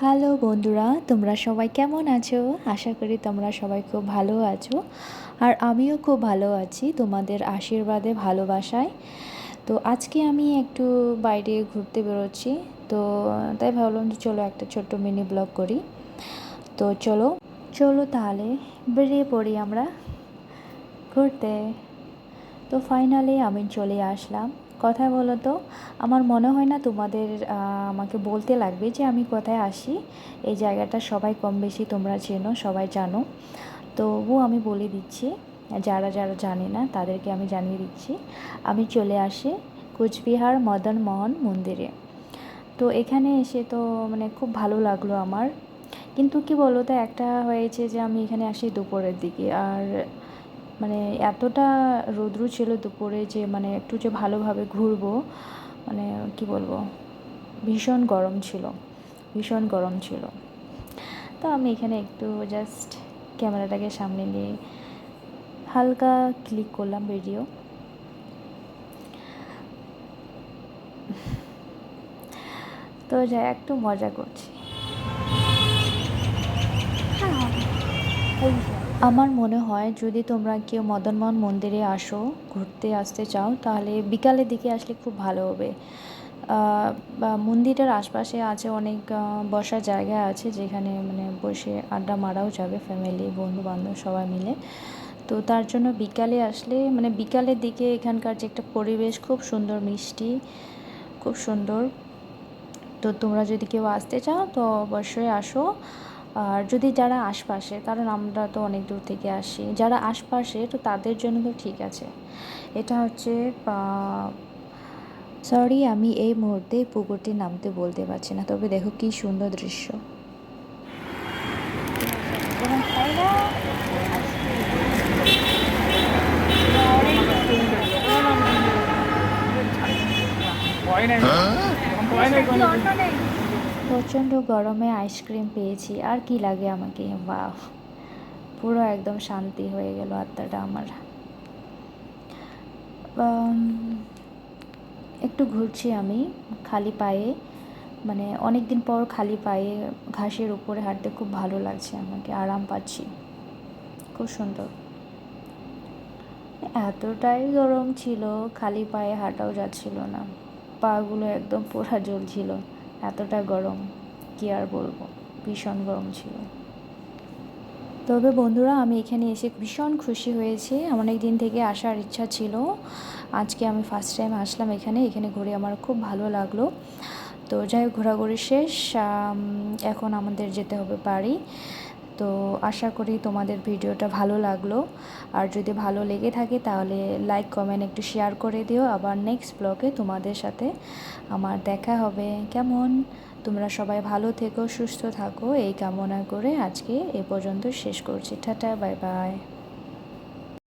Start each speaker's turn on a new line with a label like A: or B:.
A: Hello বন্ধুরা, তোমরা সবাই কেমন আছো? আশা করি তোমরা সবাই খুব ভালো আছো। আর আমিও খুব ভালো আছি তোমাদের আশীর্বাদে, ভালোবাসায়। তো আজকে আমি একটু বাইরে ঘুরতে বেরোচ্ছি। তো তাই ভাবলাম যে চলো একটা ছোট্ট মিনি ব্লগ করি। তো চলো চলো তাহলে বেরিয়ে পড়ি আমরা ঘুরতে। তো ফাইনালি আমি চলে আসলাম। কথা বলো তো, আমার মনে হয় না তোমাদের আমাকে বলতে লাগবে যে আমি কোথায় আসি। এই জায়গাটা সবাই কম বেশি তোমরা চেনো, সবাই জানো। তবুও আমি বলে দিচ্ছি, যারা যারা জানে না তাদেরকে আমি জানিয়ে দিচ্ছি। আমি চলে আসি কোচবিহার মদন মোহন মন্দিরে। তো এখানে এসে তো মানে খুব ভালো লাগলো আমার। কিন্তু কি বলো তো, একটা হয়েছে যে আমি এখানে আসি দুপুরের দিকে, আর মানে এতটা রৌদ্র ছিল দুপুরে যে মানে একটু যে ভালোভাবে ঘুরবো, মানে কি বলবো, ভীষণ গরম ছিল, ভীষণ গরম ছিল। তো আমি এখানে একটু জাস্ট ক্যামেরাটাকে সামনে নিয়ে হালকা ক্লিক করলাম ভিডিও। তো যাই, একটু মজা করছি। আমার মনে হয় যদি তোমরা কেউ মদনমোহন মন্দিরে আসো, ঘুরতে আসতে চাও, তাহলে বিকালের দিকে আসলে খুব ভালো হবে। বা মন্দিরের আশপাশে আছে অনেক বসার জায়গা আছে, যেখানে মানে বসে আড্ডা মারাও যাবে, ফ্যামিলি বন্ধু বান্ধব সবাই মিলে। তো তার জন্য বিকালে আসলে মানে বিকালের দিকে এখানকার যে একটা পরিবেশ খুব সুন্দর, মিষ্টি, খুব সুন্দর। তো তোমরা যদি কেউ আসতে চাও তো অবশ্যই আসো। আর যদি যারা আশপাশে, কারণ আমরা তো অনেক দূর থেকে আসি, যারা আশপাশে তো তাদের জন্য তো ঠিক আছে। এটা হচ্ছে সরি, আমি এই মুহূর্তে পুকুরটি নামতে বলতে পারছি না, তবে দেখো কি সুন্দর দৃশ্য। প্রচণ্ড গরমে আইসক্রিম পেয়েছি, আর কি লাগে আমাকে, বাহ, পুরো একদম শান্তি হয়ে গেল আত্মাটা আমার। একটু ঘুরছি আমি খালি পায়ে, মানে অনেক দিন পর খালি পায়ে ঘাসের উপরে হাঁটতে খুব ভালো লাগছে আমাকে, আরাম পাচ্ছি, খুব সুন্দর। এতটাই গরম ছিল, খালি পায়ে হাঁটাও যাচ্ছিল না, পাগুলো একদম পোড়া জ্বলছিল, এতটা গরম, কী আর বলবো, ভীষণ গরম ছিল। তবে বন্ধুরা, আমি এখানে এসে ভীষণ খুশি হয়েছি, অনেক দিন থেকে আসার ইচ্ছা ছিল। আজকে আমি ফার্স্ট টাইম আসলাম এখানে, এখানে ঘুরে আমার খুব ভালো লাগলো। তো যাই হোক, ঘোরাঘুরি শেষ, এখন আমাদের যেতে হবে বাড়ি। তো আশা করি তোমাদের ভিডিওটা ভালো লাগলো। আর যদি ভালো লেগে থাকে তাহলে লাইক কমেন্ট একটু শেয়ার করে দিও। আবার নেক্সট ব্লগে তোমাদের সাথে আমার দেখা হবে। কেমন, তোমরা সবাই ভালো থেকো, সুস্থ থাকো, এই কামনা করে আজকে এ পর্যন্ত শেষ করছি। Tata, bye bye.